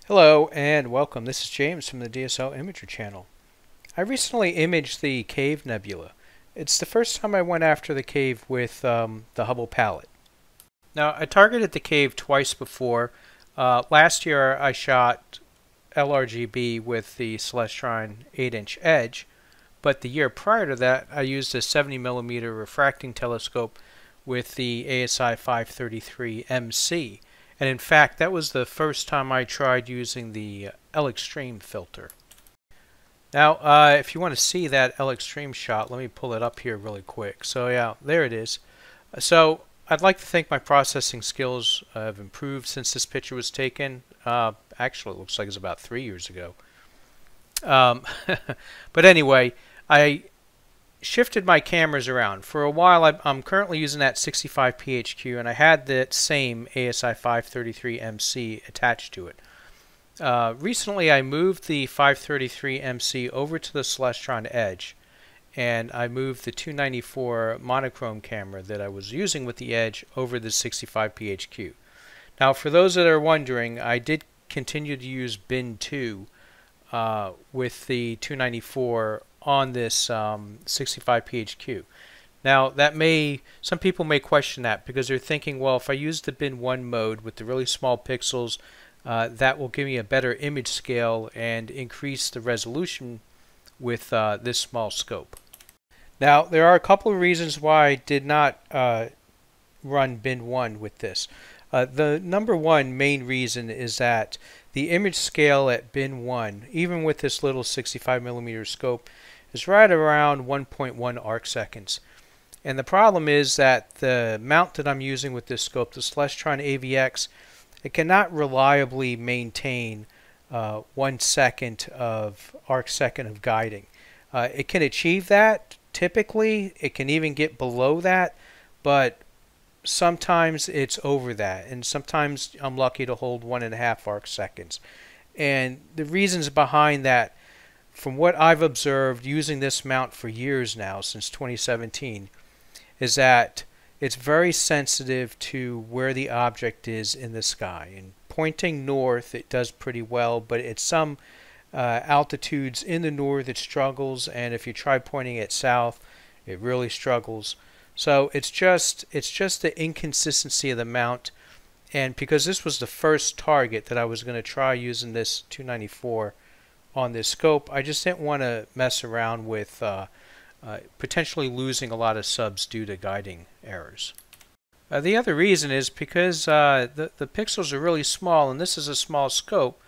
Hello and welcome. This is James from the DSL Imager channel. I recently imaged the Cave Nebula. It's the first time I went after the cave with the Hubble palette. Now, I targeted the cave twice before. Last year I shot LRGB with the Celestron 8-inch edge, but the year prior to that I used a 70mm refracting telescope with the ASI 533 MC. And in fact, that was the first time I tried using the L-Extreme filter. Now, if you want to see that L-Extreme shot, let me pull it up here really quick. So yeah, there it is. So I'd like to think my processing skills have improved since this picture was taken. Actually, it looks like it's about 3 years ago. But anyway, I shifted my cameras around. For a while I'm currently using that 65 PHQ, and I had that same ASI 533 MC attached to it. Recently I moved the 533 MC over to the Celestron Edge, and I moved the 294 monochrome camera that I was using with the Edge over the 65 PHQ. Now, for those that are wondering, I did continue to use bin 2 with the 294 on this 65 PHQ. Now, some people may question that because they're thinking, well, if I use the bin 1 mode with the really small pixels, that will give me a better image scale and increase the resolution with this small scope. Now, there are a couple of reasons why I did not run bin 1 with this. The number one main reason is that the image scale at bin 1, even with this little 65mm scope, is right around 1.1 arc seconds. And the problem is that the mount that I'm using with this scope, the Celestron AVX, it cannot reliably maintain 1 second of arc second of guiding. It can achieve that typically, it can even get below that, but sometimes it's over that, and sometimes I'm lucky to hold 1.5 arc seconds. And the reasons behind that, from what I've observed using this mount for years now, since 2017, is that it's very sensitive to where the object is in the sky. And pointing north, it does pretty well, but at some altitudes in the north it struggles, and if you try pointing it south, it really struggles. So it's just the inconsistency of the mount, and because this was the first target that I was going to try using this 294 on this scope, I just didn't want to mess around with potentially losing a lot of subs due to guiding errors. The other reason is because the pixels are really small, and this is a small scope.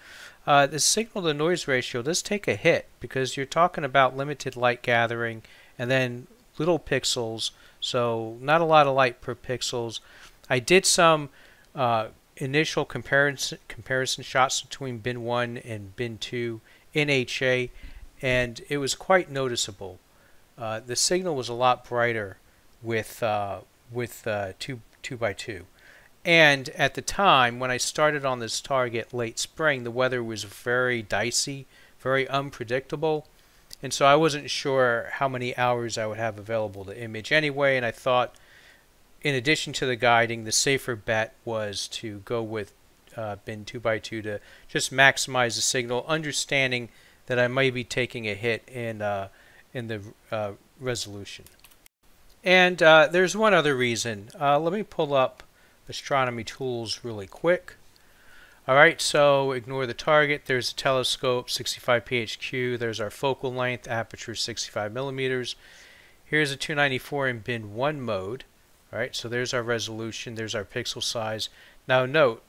The signal to noise ratio does take a hit because you're talking about limited light gathering and then little pixels, so not a lot of light per pixels. I did some initial comparison shots between bin 1 and bin 2 in HA, and it was quite noticeable. The signal was a lot brighter with 2x2. And at the time, when I started on this target late spring, the weather was very dicey, very unpredictable, and so I wasn't sure how many hours I would have available to image anyway, and I thought, in addition to the guiding, the safer bet was to go with bin 2x2 to just maximize the signal, understanding that I might be taking a hit in the resolution. And there's one other reason. Let me pull up Astronomy Tools really quick. Alright, so ignore the target. There's a telescope, 65 PHQ. There's our focal length, aperture 65mm. Here's a 294 in bin 1 mode. Alright, so there's our resolution. There's our pixel size. Now note,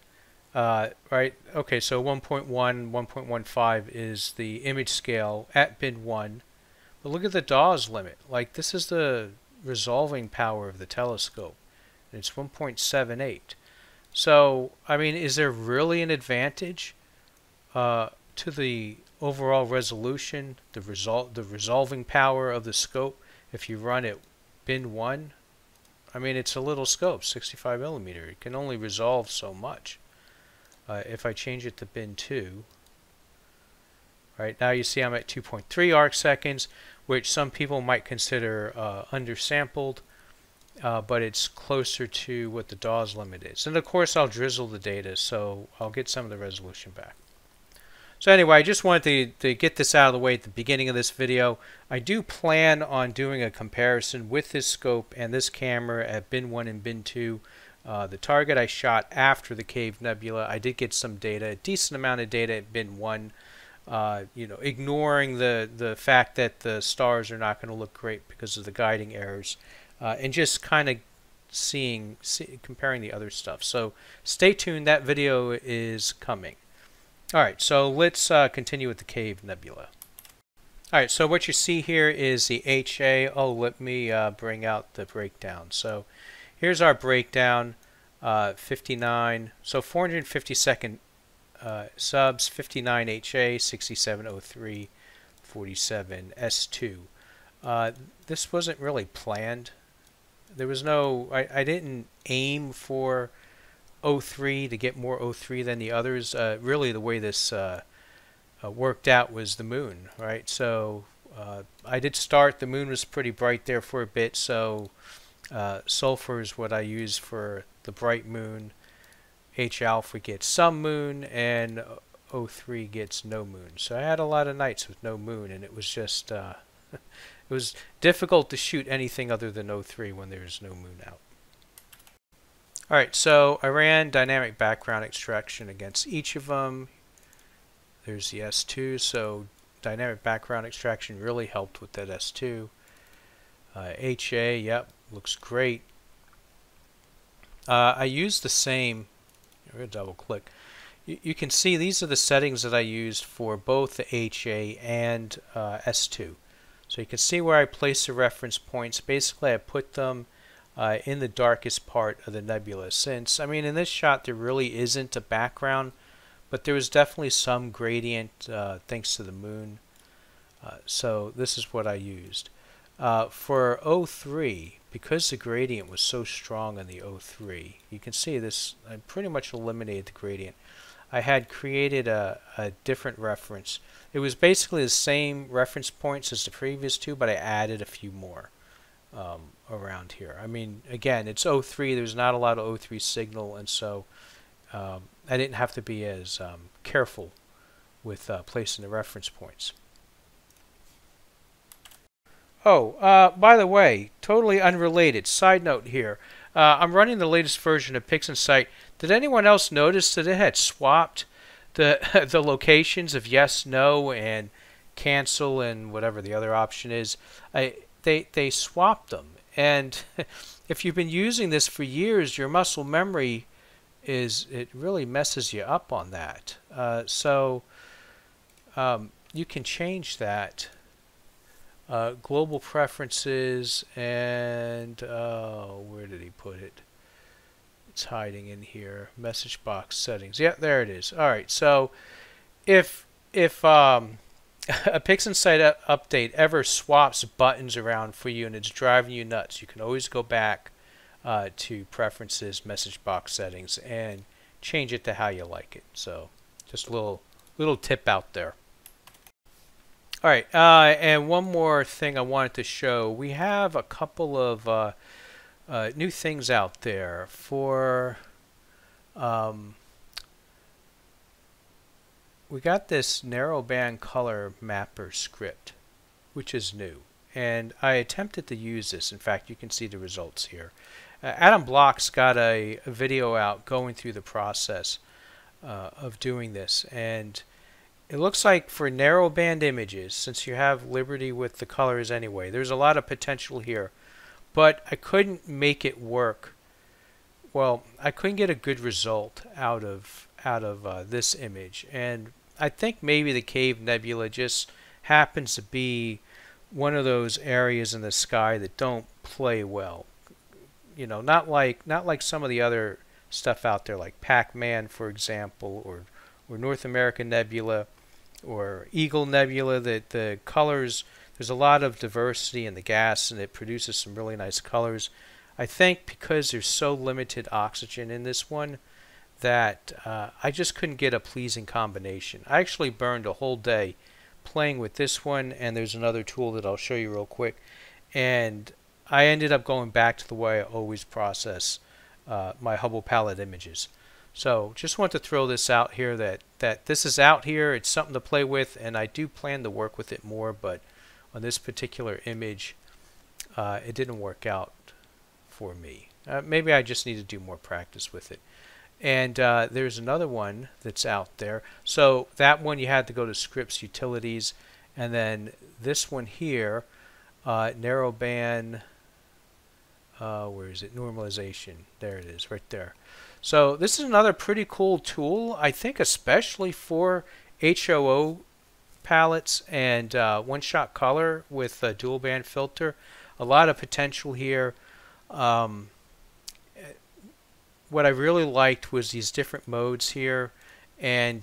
right, okay, so 1.1, 1.15 is the image scale at bin 1. But look at the Dawes limit. Like, this is the resolving power of the telescope. And it's 1.78. So, I mean, is there really an advantage to the overall resolution, the resolving power of the scope if you run it bin 1? I mean, it's a little scope, 65mm. It can only resolve so much. If I change it to bin 2, right, now you see I'm at 2.3 arc seconds, which some people might consider undersampled, but it's closer to what the Dawes limit is. And of course I'll drizzle the data, so I'll get some of the resolution back. So anyway, I just wanted to get this out of the way at the beginning of this video. I do plan on doing a comparison with this scope and this camera at bin 1 and bin 2. The target I shot after the Cave Nebula, I did get some data, a decent amount of data at bin 1. You know, ignoring the fact that the stars are not going to look great because of the guiding errors, and just kind of comparing the other stuff. So stay tuned, that video is coming. Alright, so let's continue with the Cave Nebula. Alright, so what you see here is the HA. Oh, let me bring out the breakdown. So here's our breakdown, 59, so 452nd subs, 59 HA, 6703, 47 S2. This wasn't really planned. There was no, I didn't aim for 03 to get more 03 than the others. Really the way this worked out was the moon, right? So I did start, the moon was pretty bright there for a bit, so sulfur is what I use for the bright moon. H alpha gets some moon, and 03 gets no moon. So I had a lot of nights with no moon, and it was just it was difficult to shoot anything other than 03 when there's no moon out. Alright, so I ran dynamic background extraction against each of them. There's the S2, so dynamic background extraction really helped with that S2. HA, yep, looks great. I used the same, I'm going to double click. You can see these are the settings that I used for both the HA and S2. So you can see where I place the reference points. Basically I put them in the darkest part of the nebula, since, I mean, in this shot there really isn't a background, but there was definitely some gradient thanks to the moon. So this is what I used. For 03, because the gradient was so strong in the 03, you can see this, I pretty much eliminated the gradient. I had created a different reference. It was basically the same reference points as the previous two, but I added a few more around here. I mean, again, it's 03, there's not a lot of 03 signal, and so I didn't have to be as careful with placing the reference points. Oh, by the way, totally unrelated, side note here. I'm running the latest version of Pixinsight. Did anyone else notice that it had swapped the the locations of yes, no, and cancel, and whatever the other option is? They swapped them, and if you've been using this for years, your muscle memory it really messes you up on that. So you can change that. Global preferences, and where did he put it? It's hiding in here. Message box settings. Yeah, there it is. All right. So if a Pixinsight update ever swaps buttons around for you and it's driving you nuts, you can always go back to preferences, message box settings, and change it to how you like it. So just a little tip out there. Alright, and one more thing I wanted to show. We have a couple of new things out there for, we got this narrowband color mapper script, which is new. And I attempted to use this. In fact, you can see the results here. Adam Block's got a video out going through the process of doing this. And it looks like for narrowband images, since you have liberty with the colors anyway, there's a lot of potential here. But I couldn't make it work. Well, I couldn't get a good result out of this image. And I think maybe the Cave Nebula just happens to be one of those areas in the sky that don't play well. You know, not like some of the other stuff out there, like Pac-Man, for example, or North American Nebula, or Eagle Nebula. That the colors, there's a lot of diversity in the gas, and it produces some really nice colors. I think because there's so limited oxygen in this one, that I just couldn't get a pleasing combination. I actually burned a whole day playing with this one, and there's another tool that I'll show you real quick, and I ended up going back to the way I always process my Hubble palette images. So just want to throw this out here that this is out here. It's something to play with, and I do plan to work with it more, but on this particular image, it didn't work out for me. Maybe I just need to do more practice with it. And there's another one that's out there. So that one you had to go to Scripts Utilities, and then this one here, narrowband, where is it? Normalization. There it is, right there. So this is another pretty cool tool, I think, especially for HOO palettes and one-shot color with a dual band filter. A lot of potential here. What I really liked was these different modes here, and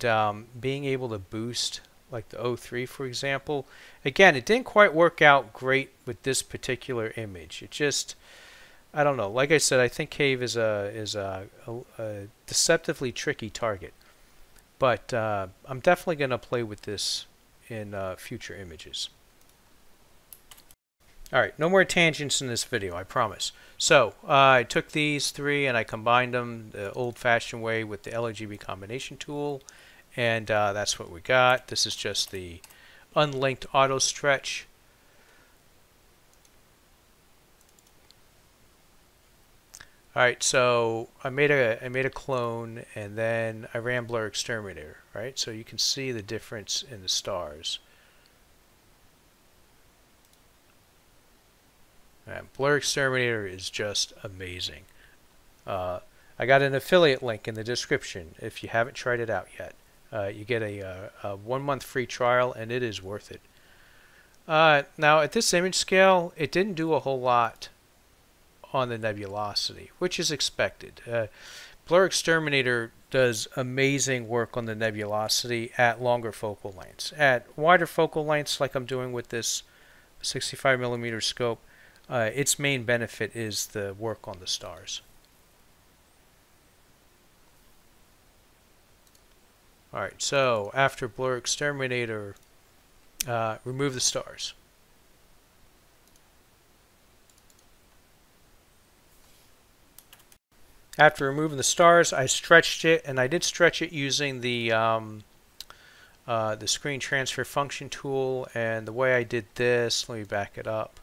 being able to boost like the O3, for example. Again, it didn't quite work out great with this particular image. It just, I don't know. Like I said, I think cave is a deceptively tricky target, but I'm definitely going to play with this in future images. Alright, no more tangents in this video, I promise. So, I took these three and I combined them the old-fashioned way with the LGB combination tool, and that's what we got. This is just the unlinked auto stretch. Alright, so I made a clone, and then I ran Blur Exterminator, right? So you can see the difference in the stars. Blur Exterminator is just amazing. I got an affiliate link in the description if you haven't tried it out yet. You get a 1-month free trial, and it is worth it. Now, at this image scale, it didn't do a whole lot on the nebulosity, which is expected. Blur Exterminator does amazing work on the nebulosity at longer focal lengths. At wider focal lengths, like I'm doing with this 65mm scope, its main benefit is the work on the stars. Alright, so after Blur Exterminator, remove the stars. After removing the stars, I stretched it, and I did stretch it using the screen transfer function tool. And the way I did this, let me back it up.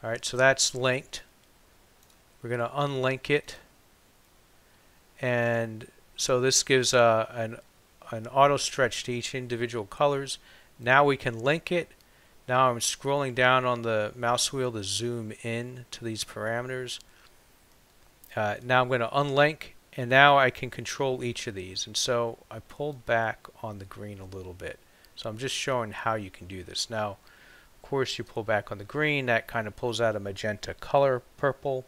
Alright, so that's linked. We're going to unlink it. And so this gives an auto stretch to each individual colors. Now we can link it. Now I'm scrolling down on the mouse wheel to zoom in to these parameters. Now I'm going to unlink, and now I can control each of these. And so I pulled back on the green a little bit. So I'm just showing how you can do this. Now, of course, you pull back on the green, that kind of pulls out a magenta color purple.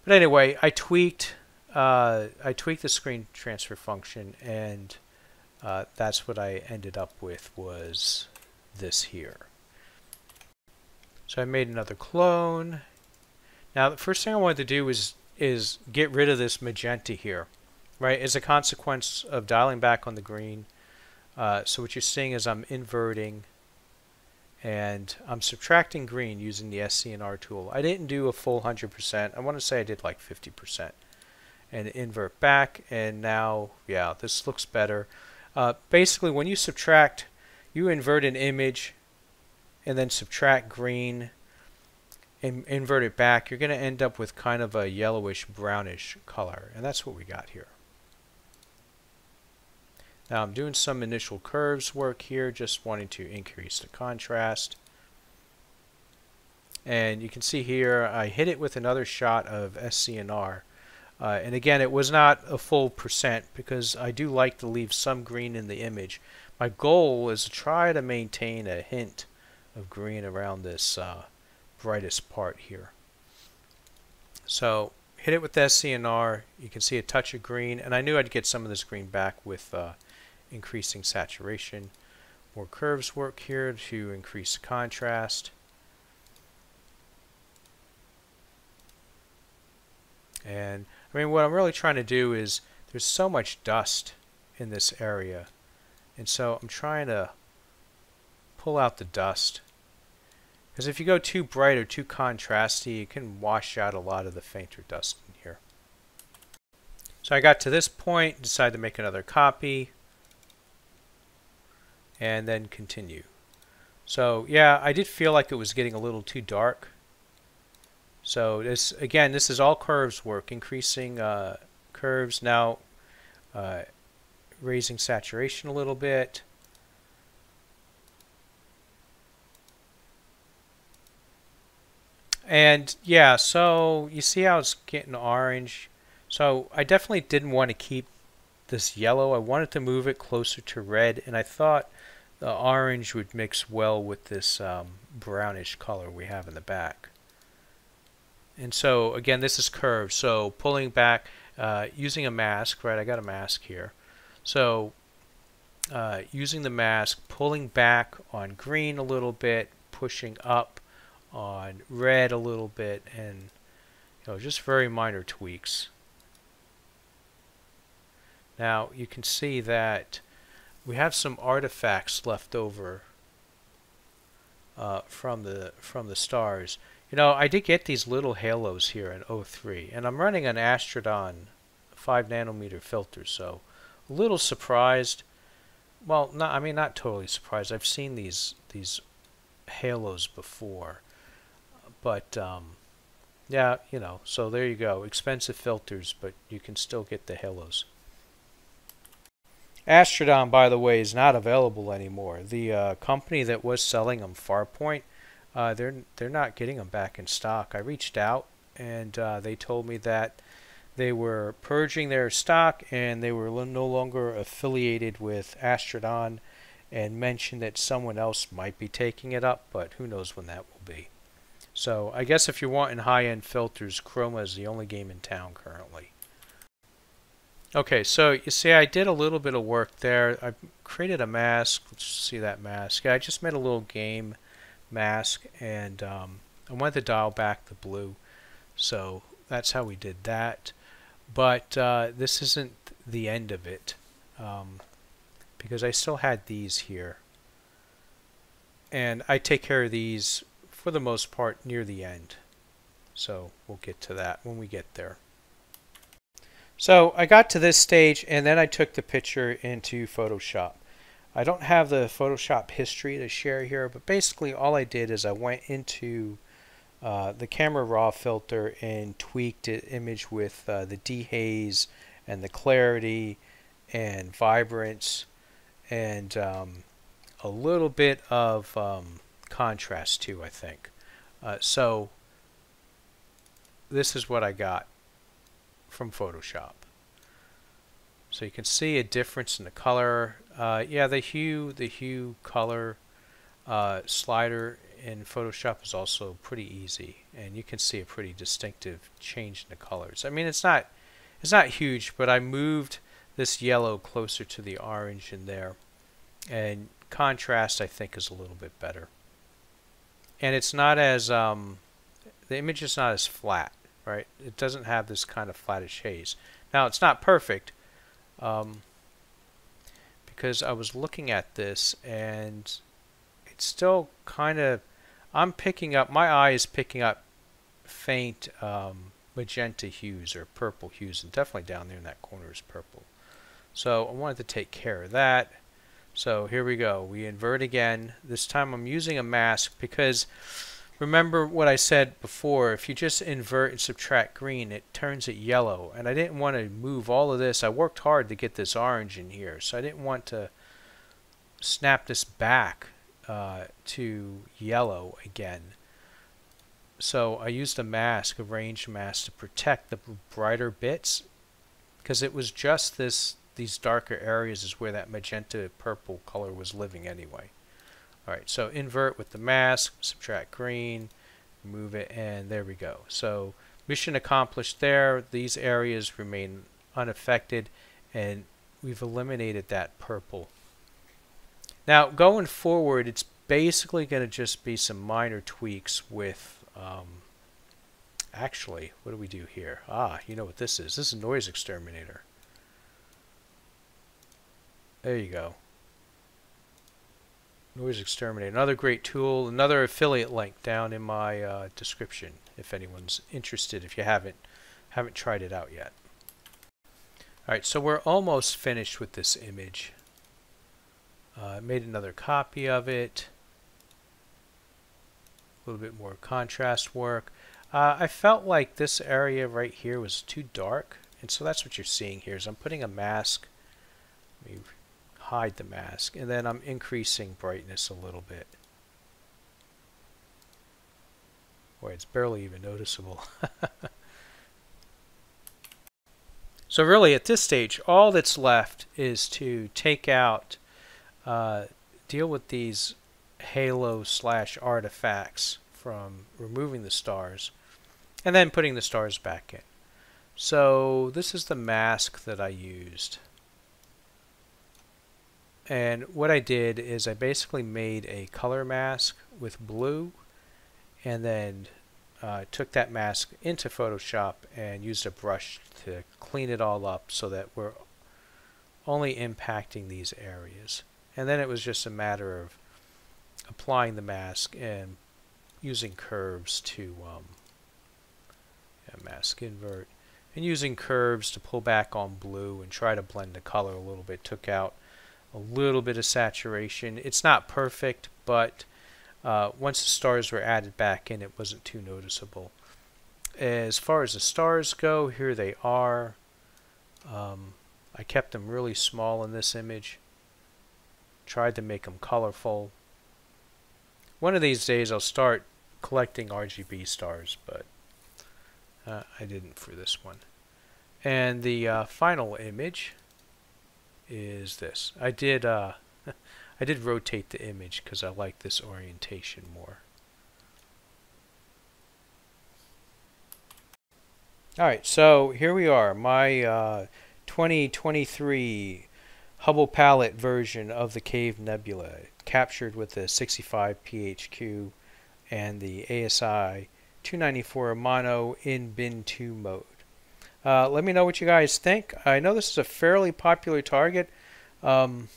But anyway, I tweaked the screen transfer function, and that's what I ended up with was this here. So I made another clone. Now the first thing I wanted to do is get rid of this magenta here, right? As a consequence of dialing back on the green. So what you're seeing is I'm inverting, and I'm subtracting green using the SCNR tool. I didn't do a full 100%. I want to say I did like 50%. And invert back, and now, yeah, this looks better. Basically, when you subtract, you invert an image and then subtract green and invert it back, you're going to end up with kind of a yellowish brownish color, and that's what we got here. Now I'm doing some initial curves work here, just wanting to increase the contrast. And you can see here I hit it with another shot of SCNR. And again, it was not a full percent because I do like to leave some green in the image. My goal is to try to maintain a hint of green around this brightest part here. So hit it with SCNR, you can see a touch of green, and I knew I'd get some of this green back with increasing saturation. More curves work here to increase the contrast. And I mean, what I'm really trying to do is, there's so much dust in this area, and so I'm trying to pull out the dust, because if you go too bright or too contrasty, it can wash out a lot of the fainter dust in here. So I got to this point, decided to make another copy, and then continue. So yeah, I did feel like it was getting a little too dark. So this, again, this is all curves work, increasing curves, now raising saturation a little bit. And yeah, so you see how it's getting orange. So I definitely didn't want to keep this yellow. I wanted to move it closer to red, and I thought the orange would mix well with this brownish color we have in the back. And so again, this is curved, so pulling back using a mask, right? I got a mask here. So using the mask, pulling back on green a little bit, pushing up on red a little bit, and just very minor tweaks. Now you can see that we have some artifacts left over from the stars. I did get these little halos here in 03, and I'm running an Astrodon 5 nanometer filter, so a little surprised. Well, not totally surprised. I've seen these halos before, but yeah, so there you go. Expensive filters, but you can still get the halos. Astrodon, by the way, is not available anymore. The company that was selling them, Farpoint, they're not getting them back in stock. I reached out, and they told me that they were purging their stock and they were no longer affiliated with Astrodon, and mentioned that someone else might be taking it up, but who knows when that will be. So I guess if you're wanting high-end filters, Chroma is the only game in town currently. Okay, so you see I did a little bit of work there. I created a mask. Let's see that mask. I just made a little game mask, and I wanted to dial back the blue. So that's how we did that. But this isn't the end of it, because I still had these here. And I take care of these for the most part near the end. So we'll get to that when we get there. So I got to this stage, and then I took the picture into Photoshop. I don't have the Photoshop history to share here, but basically all I did is I went into the camera raw filter and tweaked the image with the dehaze and the clarity and vibrance and a little bit of contrast too, I think. So this is what I got from Photoshop. So you can see a difference in the color. Yeah, the hue color slider in Photoshop is also pretty easy, and you can see a pretty distinctive change in the colors. I mean, it's not huge, but I moved this yellow closer to the orange in there, and contrast I think is a little bit better. And it's not as the image is not as flat. Right? It doesn't have this kind of flattish haze. Now it's not perfect, because I was looking at this and it's still kind of, I'm picking up, my eye is picking up faint magenta hues or purple hues, and definitely down there in that corner is purple. So I wanted to take care of that. So here we go. We invert again. This time I'm using a mask because remember what I said before, if you just invert and subtract green, it turns it yellow. And I didn't want to move all of this. I worked hard to get this orange in here, so I didn't want to snap this back to yellow again. So I used a mask, a range mask, to protect the brighter bits, because it was just these darker areas is where that magenta purple color was living anyway. Alright, so invert with the mask, subtract green, move it, and there we go. So mission accomplished there. These areas remain unaffected, and we've eliminated that purple. Now going forward, it's basically going to just be some minor tweaks with actually, what do we do here? You know what this is. This is Noise Exterminator. There you go. Noise Exterminator, another great tool, another affiliate link down in my description if anyone's interested, if you haven't tried it out yet. Alright, so we're almost finished with this image. I made another copy of it. A little bit more contrast work. I felt like this area right here was too dark, and so that's what you're seeing here is I'm putting a mask. Let me hide the mask, and then I'm increasing brightness a little bit. Boy, it's barely even noticeable. So really at this stage, all that's left is to take out, deal with these halo / artifacts from removing the stars and then putting the stars back in. So this is the mask that I used. And what I did is I basically made a color mask with blue and then took that mask into Photoshop and used a brush to clean it all up so that we're only impacting these areas. And then it was just a matter of applying the mask and using curves to mask invert and using curves to pull back on blue and try to blend the color a little bit. Took out a little bit of saturation. It's not perfect, but once the stars were added back in, it wasn't too noticeable. As far as the stars go, here they are. I kept them really small in this image. Tried to make them colorful. One of these days I'll start collecting RGB stars, but I didn't for this one. And the final image is this. I did rotate the image because I like this orientation more. Alright, so here we are, my 2023 Hubble palette version of the Cave Nebula, captured with the 65 PHQ and the ASI 294 mono in bin 2 mode. Let me know what you guys think. I know this is a fairly popular target. You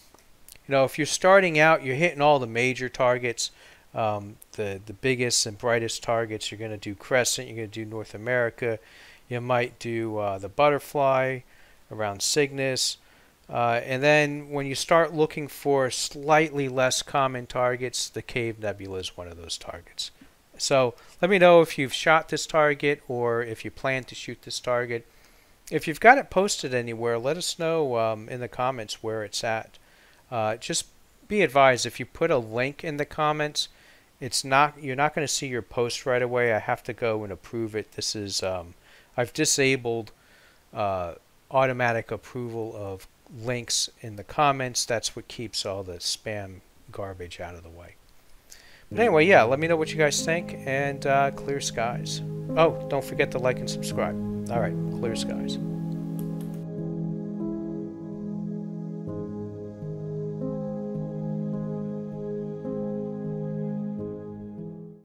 know, if you're starting out, you're hitting all the major targets, the biggest and brightest targets. You're going to do Crescent, you're going to do North America, you might do the Butterfly around Cygnus, and then when you start looking for slightly less common targets, the Cave Nebula is one of those targets. So let me know if you've shot this target or if you plan to shoot this target. If you've got it posted anywhere, let us know in the comments where it's at. Just be advised, if you put a link in the comments, you're not going to see your post right away. I have to go and approve it. This is I've disabled automatic approval of links in the comments. That's what keeps all the spam garbage out of the way. But anyway, yeah, let me know what you guys think, and clear skies. Oh, don't forget to like and subscribe. All right, clear skies.